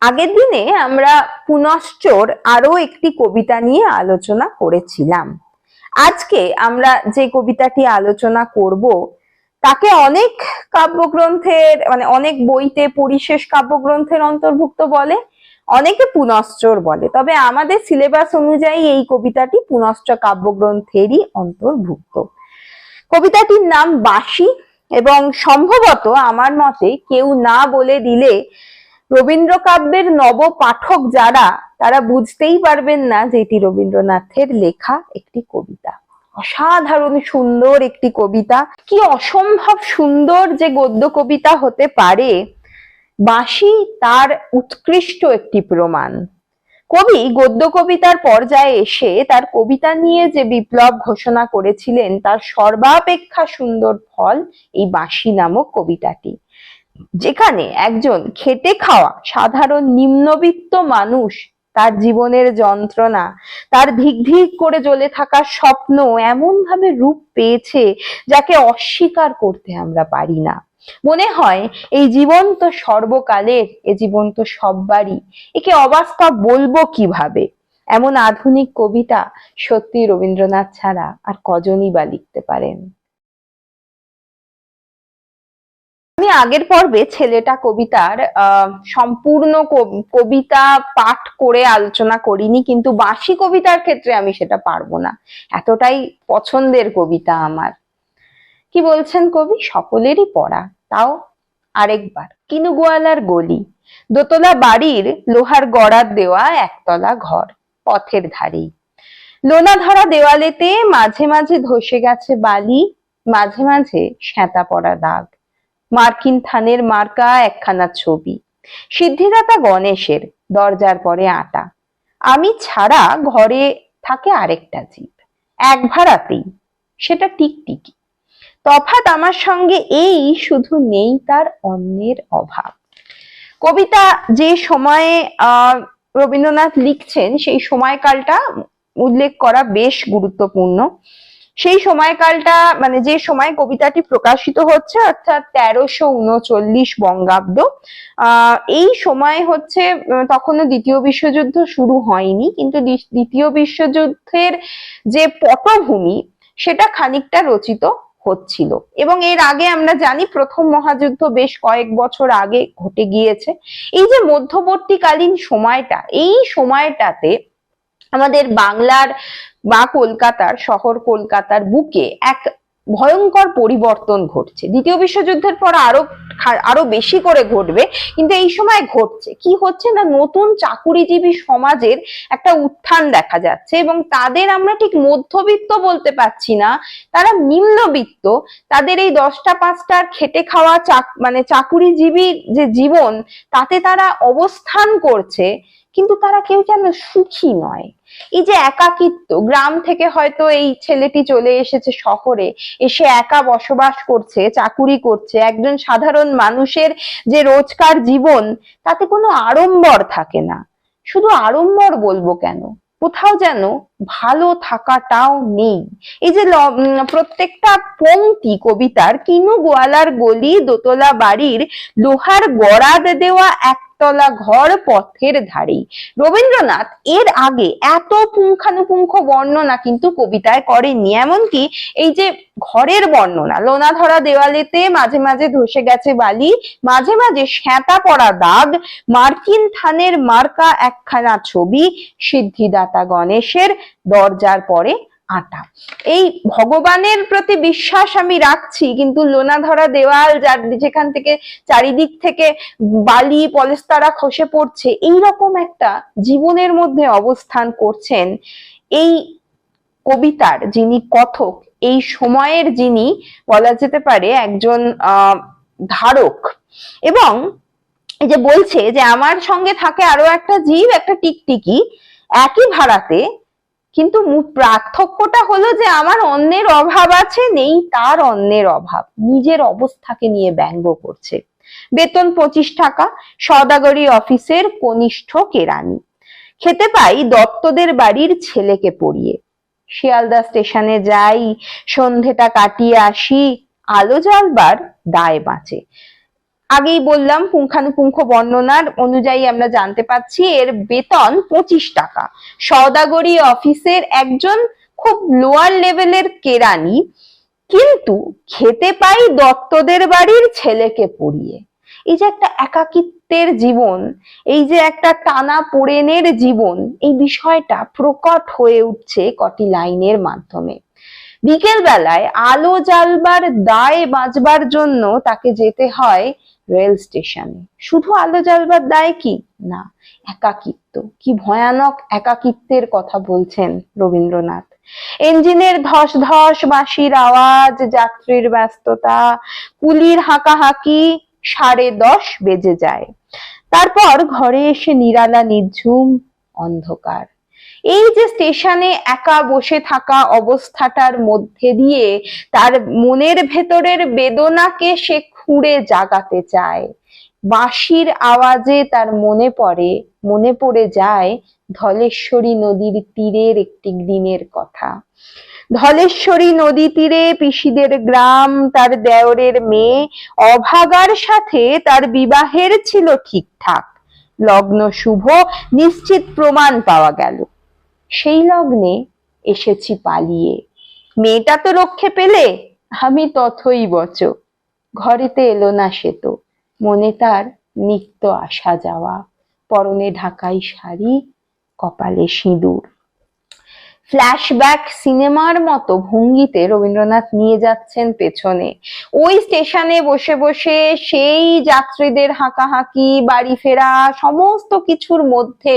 আগের দিনে আমরা পুনশ্চর আরো একটি কবিতা নিয়ে আলোচনা করেছিলাম। আজকে আমরা যে কবিতাটি আলোচনা করব তাকে অনেক কাব্যগ্রন্থের অনেক বইতে পরিশেষ কাব্যগ্রন্থের অন্তর্ভুক্ত বলে, অনেকে পুনশ্চর বলে। তবে আমাদের সিলেবাস অনুযায়ী এই কবিতাটি পুনশ্চ কাব্যগ্রন্থেরই অন্তর্ভুক্ত। কবিতাটির নাম বাঁশি এবং সম্ভবত আমার মতে কেউ না বলে দিলে রবীন্দ্র কাব্যের নব পাঠক যারা তারা বুঝতেই পারবেন না যে এটি রবীন্দ্রনাথের লেখা একটি কবিতা। অসাধারণ সুন্দর একটি কবিতা, কি অসম্ভব সুন্দর যে গদ্য কবিতা হতে পারে, বাঁশি তার উৎকৃষ্ট একটি প্রমাণ। কবি গদ্য কবিতার পর্যায়ে এসে তার কবিতা নিয়ে যে বিপ্লব ঘোষণা করেছিলেন তার সর্বাপেক্ষা সুন্দর ফল এই বাঁশি নামক কবিতাটি, যেখানে একজন খেটে খাওয়া সাধারণ নিম্নবিত্ত মানুষ তার জীবনের যন্ত্রণা, তার ধিক ধিক করে জ্বলে থাকার স্বপ্ন এমন ভাবে রূপ পেয়েছে যাকে অস্বীকার করতে আমরা পারি না। মনে হয় এই জীবন তো সর্বকালের, এ জীবন তো সববারই, একে অবাস্তব বলবো কিভাবে। এমন আধুনিক কবিতা সত্যি রবীন্দ্রনাথ ছাড়া আর কজনই বা লিখতে পারেন। আমি আগের পর্বে ছেলেটা কবিতার সম্পূর্ণ কবিতা পাঠ করে আলোচনা করিনি, কিন্তু বাঁশি কবিতার ক্ষেত্রে আমি সেটা পারবো না, এতটাই পছন্দের কবিতা আমার। কি বলছেন কবি? সকলেরই পড়া, তাও আরেকবার। কিনু গোয়ালার গলি, দোতলা বাড়ির লোহার গড়ার দেওয়া একতলা ঘর, পথের ধারেই। লোনা ধরা দেওয়ালেতে মাঝে মাঝে ধসে গেছে বালি, মাঝে মাঝে শ্যাঁতা পড়া দাগ। মার্কিন থানের মার্কা একখানা ছবি, সিদ্ধিদাতা গণেশের, দরজার পরে আটা। আমি ছাড়া ঘরে থাকে আরেকটা জীব, এক ভাড়াতেই, সেটা টিকটিকি। তফাৎ আমার সঙ্গে এই, শুধু নেই তার অন্যের অভাব। কবিতা যে সময়ে রবীন্দ্রনাথ লিখছেন সেই সময়কালটা উল্লেখ করা বেশ গুরুত্বপূর্ণ। সেই সময়কালটা যে সময় কবিতাটি প্রকাশিত হচ্ছে, অর্থাৎ 1339 বঙ্গাব্দ। এই সময় হচ্ছে তখনও দ্বিতীয় বিশ্বযুদ্ধ শুরু হয়নি, কিন্তু দ্বিতীয় বিশ্বযুদ্ধের যে পটভূমি সেটা খানিকটা রচিত হচ্ছিল। এবং এর আগে আমরা জানি প্রথম মহাযুদ্ধ বেশ কয়েক বছর আগে ঘটে গিয়েছে। এই যে মধ্যবর্তীকালীন সময়টা, এই সময়টাতে আমাদের বাংলার বা কলকাতার, শহর কলকাতার বুকে এক ভয়ঙ্কর পরিবর্তন ঘটছে। দ্বিতীয় বিশ্বযুদ্ধের পর আরো বেশি করে ঘটবে, কিন্তু এই সময় ঘটছে। কি হচ্ছে না, নতুন চাকুরিজীবী সমাজের একটা উত্থান দেখা যাচ্ছে, এবং তাদের আমরা ঠিক মধ্যবিত্ত বলতে পারছি না, তারা নিম্নবিত্ত। তাদের এই 10টা 5টার খেটে খাওয়া চাকুরিজীবী যে জীবন, তাতে তারা অবস্থান করছে, কিন্তু তারা কেউ যেন সুখী নয়। এই যে একাকিত্ব, গ্রাম থেকে হয়তো এই ছেলেটি চলে এসেছে শহরে, এসে একা বসবাস করছে, চাকুরি করছে, একজন সাধারণ মানুষের যে রোজকার জীবন, তাতে কোনো আড়ম্বর থাকে না। শুধু আড়ম্বর বলবো কেন, কোথাও যেন ভালো থাকাটাও নেই। এই যে প্রত্যেকটা পংক্তি কবিতার, কিনু গোয়ালার গলি, দোতলা বাড়ির লোহার গড়াদ দেওয়া একতলা ঘর, পথের ধারেই। রবীন্দ্রনাথ এর আগে এত পুঙ্খানুপুঙ্খ বর্ণনা কিন্তু কবিতায় করেননি। এমনকি এই যে ঘরের বর্ণনা, লোনা ধরা দেওয়ালেতে মাঝে মাঝে ধসে গেছে বালি, মাঝে মাঝে শ্যাঁতা পড়া দাগ, মার্কিন থানের মার্কা একখানা ছবি, সিদ্ধিদাতা গণেশের, দরজার পরে আটা। এই ভগবানের প্রতি বিশ্বাস আমি রাখছি, কিন্তু লোনা ধরা দেওয়াল, যেখান থেকে চারিদিক থেকে বালি পলেস্তারা খসে পড়ছে, এইরকম একটা জীবনের মধ্যে অবস্থান করছেন এই কবিতার যিনি কথক, এই সময়ের যিনি বলা যেতে পারে একজন ধারক। এবং এই যে বলছে যে আমার সঙ্গে থাকে আরো একটা জীব, একটা টিকটিকি, একই ভাড়াতে, কিন্তু পার্থক্যটা হলো যে আমার অন্যের অভাব আছে, নেই তার অন্যের অভাব। নিজের অবস্থাকে নিয়ে ব্যঙ্গ করছে। বেতন 25 টাকা, সওদাগরি অফিসের কনিষ্ঠ কেরানি। খেতে পাই দত্তদের বাড়ির ছেলেকে পড়িয়ে। শিয়ালদা স্টেশনে যাই, সন্ধেটা কাটিয়ে আসি, আলো জ্বালবার দায় বাঁচে। আগেই বললাম, পুঙ্খানুপুঙ্খ বর্ণনার অনুযায়ী আমরা জানতে পাচ্ছি এর বেতন 25 টাকা। সওদাগরি অফিসের একজন খুব লোয়ার লেভেলের কেরানি, কিন্তু খেতে পাই দত্তদের বাড়ির ছেলেকে পড়িয়ে। এই যে একটা একাকিত্বের জীবন, এই যে একটা টানা পোড়েনের জীবন, এই বিষয়টা প্রকট হয়ে উঠছে কটি লাইনের মাধ্যমে। বিকেল বেলায় আলো জ্বালবার দায় বাঁচবার জন্য তাকে যেতে হয় রেল স্টেশনে। শুধু আলো জ্বালবার দায় কি না, একাকিত্ব, কি ভয়ানক একাকিত্বের কথা বলছেন রবীন্দ্রনাথ। ইঞ্জিনের ধস ধস, বাঁশির আওয়াজ, যাত্রীর ব্যস্ততা, কুলির হাঁকাহাঁকি, 10:30 বেজে যায়। তারপর ঘরে এসে নিরালা নিঝুম অন্ধকার। এই যে স্টেশনে একা বসে থাকা অবস্থাটার মধ্যে দিয়ে তার মনের ভেতরের বেদনাকে সে খুঁড়ে জাগাতে চায়। বাঁশির আওয়াজে তার মনে পড়ে যায় ধলেশ্বরী নদীর তীরের একটি দিনের কথা। ধলেশ্বরী নদী তীরে পিসিদের গ্রাম, তার দেওরের মেয়ে অভাগার সাথে তার বিবাহের ছিল ঠিকঠাক, লগ্ন শুভ, নিশ্চিত প্রমাণ পাওয়া গেল। সেই লগ্নে এসেছি পালিয়ে, মেয়েটা তো রক্ষে পেলে, আমি তথই বচ। ঘরেতে এলো না সে তো, মনে তার নিত্য আসা যাওয়া, পরনে ঢাকাই শাড়ি, কপালে সিঁদুর। ফ্ল্যাশব্যাক সিনেমার মতো ভঙ্গিতে রবীন্দ্রনাথ নিয়ে যাচ্ছেন পেছনে। ওই স্টেশনে বসে বসে সেই যাত্রীদের হাঁকাহাঁকি, বাড়ি ফেরা, সমস্ত কিছুর মধ্যে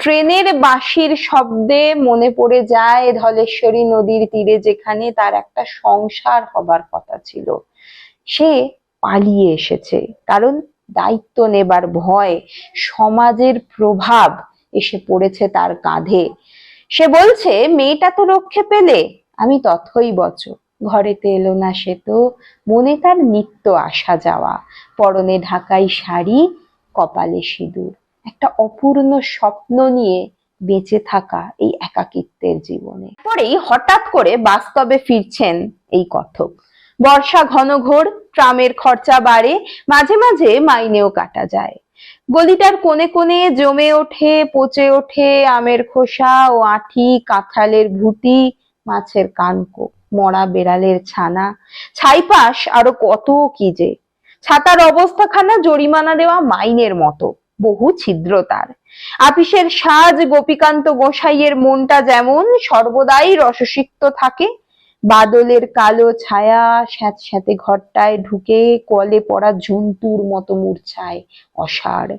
ট্রেনের বাঁশির শব্দে মনে পড়ে যায় ধলেশ্বরী নদীর তীরে যেখানে তার একটা সংসার হবার কথা ছিল। সে পালিয়ে এসেছে কারণ দায়িত্ব নেবার ভয়, সমাজের প্রভাব এসে পড়েছে তার কাঁধে। সে বলছে, মেয়েটা তো রক্ষে পেলে, আমি তথই বচ। ঘরেতে এলো না সে তো, মনে তার নিত্য আসা যাওয়া, পরনে ঢাকাই শাড়ি, কপালে সিঁদুর। একটা অপূর্ণ স্বপ্ন নিয়ে বেঁচে থাকা এই একাকিত্বের জীবনে। পরেই হঠাৎ করে বাস্তবে ফিরছেন এই কথক। বর্ষা ঘনঘোর, ট্রামের খরচা বাড়ে, মাঝে মাঝে মাইনেও কাটা যায়। গলিটার কোণে কোণে জমে ওঠে, পচে ওঠে আমের খোসা ও আঁঠি, কাঁঠালের ভুতি, মাছের কানকো, মরা বেড়ালের ছানা, ছাইপাশ, আরো কত কি যে। ছাতার অবস্থাখানা জরিমানা দেওয়া মাইনের মতো, বহু ছিদ্র তার। আপিসের সাজ গোপীকান্ত গোসাইয়ের মনটা যেমন সর্বদাই রসসিক্ত থাকে, বাদলের কালো ছায়া স্যাঁতস্যাঁতে ঘরটায় ঢুকে কলে পড়া ঝুন্টুর মতো মূর্ছায় অসাড়।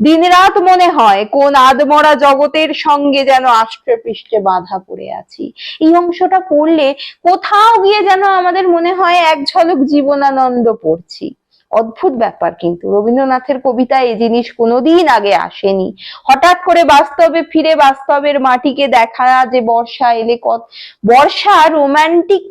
দিনরাত মনে হয় কোন আদমরা জগতের সঙ্গে যেন আষ্টে পৃষ্ঠে বাঁধা পড়ে আছি। এই অংশটা পড়লে কোথাও গিয়ে যেন আমাদের মনে হয় এক ঝলক জীবনানন্দ পড়ছি। অদ্ভুত ব্যাপার, কিন্তু রবীন্দ্রনাথের কবিতায় এই জিনিস কোনোদিন আগে আসেনি। হঠাৎ করে বাস্তবে ফিরে বাস্তবের মাটিকে দেখা, যে বর্ষা এলে বর্ষা রোমান্টিক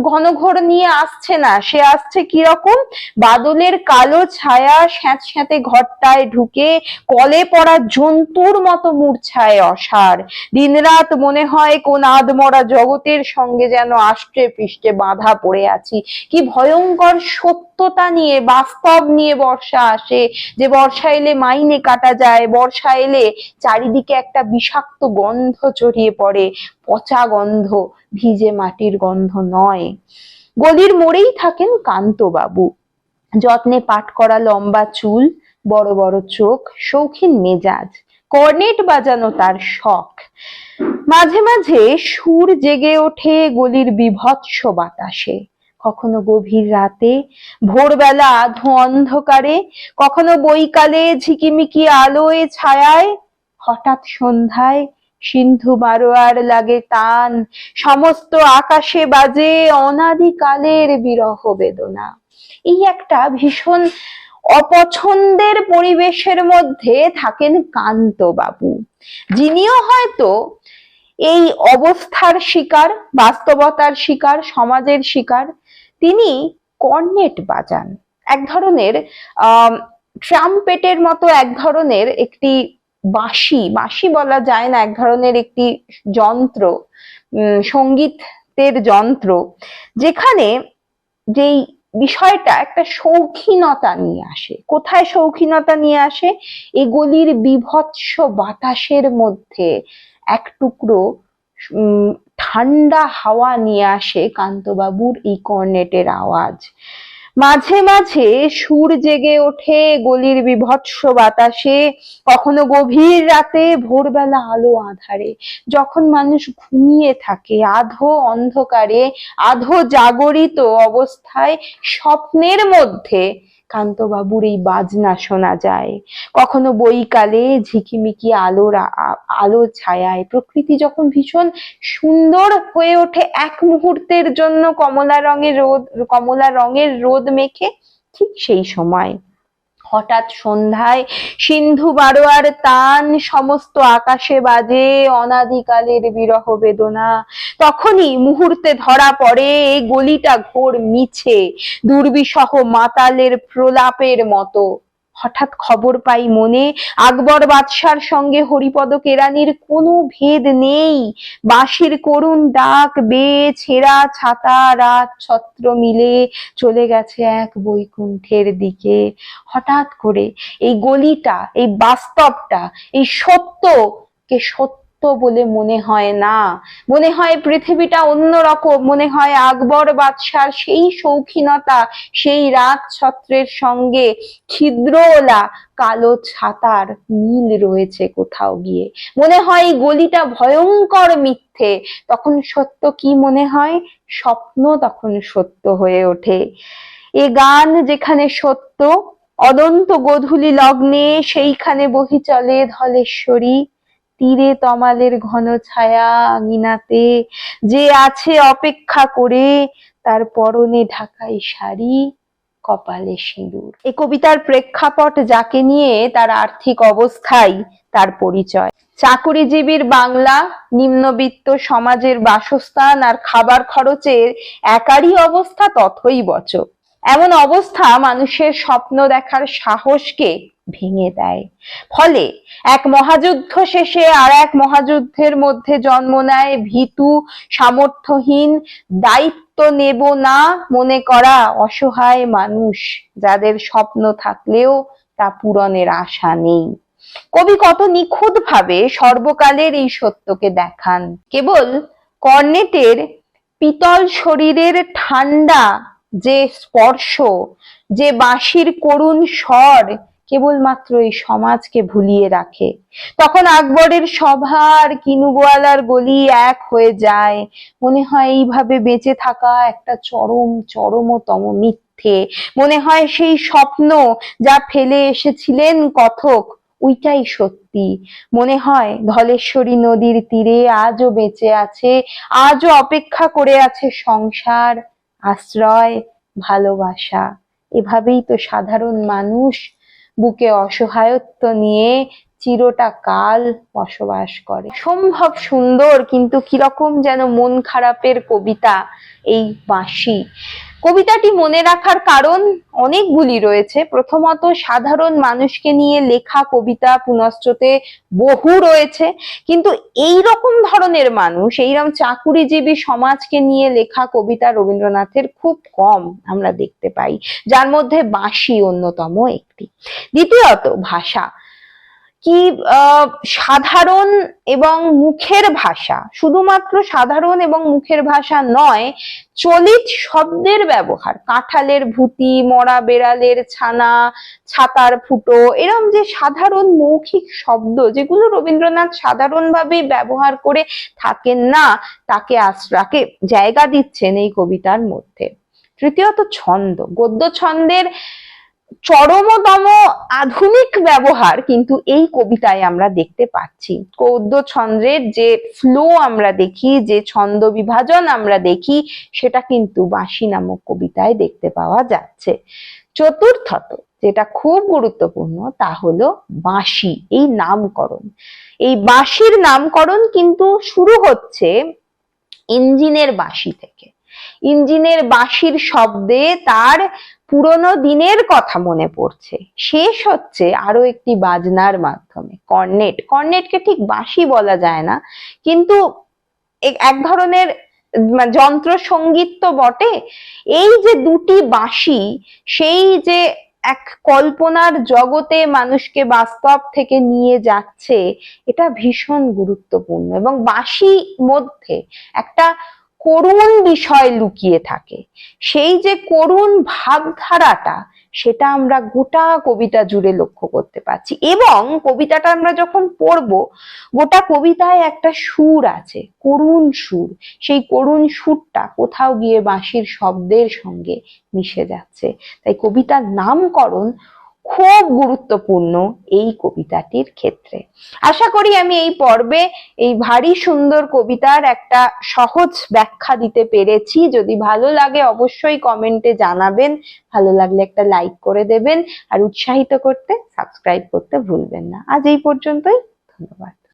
ঘনঘোর নিয়ে আসছে না, সে আসছে কিরকম, বাদলের কালো ছায়া স্যাঁতস্যাঁতে ঘরটায় ঢুকে কলে পড়া জন্তুর মতো মূর্ছায় অসাড়। দিনরাত মনে হয় কোন আধমরা জগতের সঙ্গে যেন আষ্টে পৃষ্ঠে বাঁধা পড়ে আছি। কি ভয়ঙ্কর সত্যতা নিয়ে, বাস্তব নিয়ে বর্ষা আসে, যে বর্ষা এলে মাইনে কাটা যায়, বর্ষা এলে চারিদিকে একটা বিষাক্ত গন্ধ ছড়িয়ে পড়ে, পচা গন্ধ, ভিজে মাটির গন্ধ নয়। গলির মোড়েই থাকেন কান্তবাবু, যত্নে পাট করা লম্বা চুল, বড় বড় চোখ, শৌখিন মেজাজ, কর্নেট বাজানো তার শখ। মাঝে মাঝে সুর জেগে ওঠে গলির বিভৎস বাতাসে, কখনো গভীর রাতে, ভোরবেলা আধো অন্ধকারে, কখনো বৈকালে ঝিকিমিকি আলোয় ছায়ায়, হঠাৎ সন্ধ্যায় সিন্ধু মারোয়ার লাগে তান, সমস্ত আকাশে বাজে অনাদিকালের বিরহ বেদনা। এই একটা ভীষণ অপছন্দের পরিবেশের মধ্যে থাকেন কান্তবাবু, যিনিও হয়তো এই অবস্থার শিকার, বাস্তবতার শিকার, সমাজের শিকার। তিনি কর্নেট বাজান, এক ধরনের ট্রাম্পেটের মতো এক ধরনের একটি বাঁশি, বাঁশি বলা যায় না, এক ধরনের একটি যন্ত্র, সঙ্গীতের যন্ত্র, যেখানে যেই বিষয়টা একটা শৌখিনতা নিয়ে আসে। কোথায় শৌখিনতা নিয়ে আসে? এই গলির বীভৎস বাতাসের মধ্যে এক টুকরো ঠান্ডা হাওয়া নিয়ে আসে কান্তবাবুর এই কর্নেটের আওয়াজ। মাঝে মাঝে সুর জেগে ওঠে গলির বীভৎস বাতাসে, কখনো গভীর রাতে, ভোরবেলা আলো আঁধারে, যখন মানুষ ঘুমিয়ে থাকে, আধো অন্ধকারে, আধো জাগরিত অবস্থায়, স্বপ্নের মধ্যে কান্তবাবুর এই বাজনা শোনা যায়। কখনো বৈকালে ঝিকিমিকি আলো ছায়ায় প্রকৃতি যখন ভীষণ সুন্দর হয়ে ওঠে এক মুহূর্তের জন্য, কমলা রঙের রোদ মেখে, ঠিক সেই সময় হঠাৎ সন্ধ্যায় সিন্ধু বারোয়ার তান সমস্ত আকাশে বাজে অনাদিকালের বিরহ বেদনা। তখনই মুহূর্তে ধরা পড়ে এই গলিটা ঘোর মিছে, দুর্বিষহ মাতালের প্রলাপের মতো। হঠাৎ খবর পাই মনে, আকবর বাদশার সঙ্গে হরিপদ কেরানির কোনো ভেদ নেই। বাঁশির করুণ ডাক বেয়ে ছেঁড়া ছাতা রাত ছত্র মিলে চলে গেছে এক বৈকুণ্ঠের দিকে। হঠাৎ করে এই গলিটা, এই বাস্তবটা, এই সত্যকে সত্য বলে মনে হয় না, মনে হয় পৃথিবীটা অন্যরকম, মনে হয় আকবর বাদশার সেই শৌখিনতা, সেই রাত ছত্রের সঙ্গে ছিদ্রওয়ালা কালো ছাতার মিল রয়েছে কোথাও গিয়ে। মনে হয় গলিটা ভয়ঙ্কর মিথ্যে। তখন সত্য কি মনে হয়? স্বপ্ন তখন সত্য হয়ে ওঠে। এ গান যেখানে সত্য, অনন্ত গোধূলি লগ্নে সেইখানে বহি চলে ধলেশ্বরী। তীরে তমালের ঘন ছায়া আঙিনাতে, যে আছে অপেক্ষা করে, তার পরনে ঢাকাই শাড়ি, কপালে সিঁদুর। এই কবিতার প্রেক্ষাপট যাকে নিয়ে, তার আর্থিক অবস্থাই তার পরিচয়। চাকুরিজীবীর বাংলা, নিম্নবিত্ত সমাজের বাসস্থান আর খাবার খরচের একারই অবস্থা তথৈবচ। এমন অবস্থা মানুষের স্বপ্ন দেখার সাহসকে ভেঙে দেয়। ফলে এক মহাযুদ্ধ শেষে আর এক মহাযুদ্ধের মধ্যে জন্ম নেয় ভীতু, সামর্থ্যহীন, দায়িত্ব নেব না মনে করা অসহায় মানুষ, যাদের স্বপ্ন থাকলেও তা পূরণের আশা নেই। কবি কত নিখুঁত ভাবে সর্বকালের এই সত্যকে দেখান। কেবল কর্নেটের পিতল শরীরের ঠান্ডা যে স্পর্শ, যে বাঁশির করুণ স্বর কেবলমাত্র এই সমাজকে ভুলিয়ে রাখে। তখন আকবরের সভার কিনুগোয়ালার গলি এক হয়ে যায়। মনে হয় এইভাবে বেঁচে থাকা একটা চরমতম মিথ্যে। মনে হয় সেই স্বপ্ন যা ফেলে এসেছিলেন কথক, ওইটাই সত্যি। মনে হয় ধলেশ্বরী নদীর তীরে আজও বেঁচে আছে, আজও অপেক্ষা করে আছে সংসার, আশ্রয়, ভালোবাসা। এভাবেই তো সাধারণ মানুষ বুকে অসহায়ত্ব নিয়ে চিরটা কাল বসবাস করে। সম্ভব সুন্দর, কিন্তু কিরকম যেন মন খারাপের কবিতা এই বাঁশি। কবিতাটি মনে রাখার কারণ অনেকগুলি রয়েছে। প্রথমত, সাধারণ মানুষকে নিয়ে লেখা কবিতা পুনশ্চতে বহু রয়েছে, কিন্তু এই রকম ধরনের মানুষ, এইরকম চাকুরিজীবী সমাজকে নিয়ে লেখা কবিতা রবীন্দ্রনাথের খুব কম আমরা দেখতে পাই, যার মধ্যে বাঁশি অন্যতম একটি। দ্বিতীয়ত, ভাষা কি সাধারণ এবং মুখের ভাষা, শুধুমাত্র সাধারণ এবং মুখের ভাষা নয়, চলিত শব্দের ব্যবহার, কাঁঠালের ভুতি, মরা বেড়ালের ছানা, ছাতার ফুটো, এরকম যে সাধারণ মৌখিক শব্দ যেগুলো রবীন্দ্রনাথ সাধারণভাবে ব্যবহার করে থাকেন না, তাকে জায়গা দিচ্ছেন এই কবিতার মধ্যে। তৃতীয়ত, ছন্দ, গদ্য ছন্দের চরমতম আধুনিক ব্যবহার কিন্তু এই কবিতায় আমরা দেখতে পাচ্ছি। গদ্য ছন্দের যে ফ্লো আমরা দেখি, যে ছন্দ বিভাজন আমরা দেখি, সেটা কিন্তু বাঁশি নামক কবিতায় দেখতে পাওয়া যাচ্ছে। চতুর্থত, যেটা খুব গুরুত্বপূর্ণ, তা হলো বাঁশি, এই নামকরণ। এই বাঁশির নামকরণ কিন্তু শুরু হচ্ছে ইঞ্জিনের বাঁশি থেকে। ইঞ্জিনের বাঁশির শব্দে তার পুরনো দিনের কথা মনে পড়ছে। শেষ হচ্ছে আরো একটি বাজনার মাধ্যমে, কর্নেট। কর্নেটকে ঠিক বাঁশি বলা যায় না, কিন্তু এক ধরনের যন্ত্র সঙ্গীত তো বটে, এই যে দুটি বাঁশি, সেই যে এক কল্পনার জগতে মানুষকে বাস্তব থেকে নিয়ে যাচ্ছে, এটা ভীষণ গুরুত্বপূর্ণ। এবং বাঁশি মধ্যে একটা করুণ বিষয় লুকিয়ে থাকে, সেই যে করুণ ভাবধারাটা, সেটা আমরা গোটা কবিতা জুড়ে লক্ষ্য করতে পারছি। এবং কবিতাটা আমরা যখন পড়বো, গোটা কবিতায় একটা সুর আছে, করুণ সুর। সেই করুণ সুরটা কোথাও গিয়ে বাঁশির শব্দের সঙ্গে মিশে যাচ্ছে। তাই কবিতার নামকরণ খুব গুরুত্বপূর্ণ এই কবিতাটির ক্ষেত্রে। আশা করি আমি এই পর্বে এই ভারী সুন্দর কবিতার একটা সহজ ব্যাখ্যা দিতে পেরেছি। যদি ভালো লাগে অবশ্যই কমেন্টে জানাবেন, ভালো লাগলে একটা লাইক করে দেবেন, আর উৎসাহিত করতে সাবস্ক্রাইব করতে ভুলবেন না। আজ এই পর্যন্তই, ধন্যবাদ।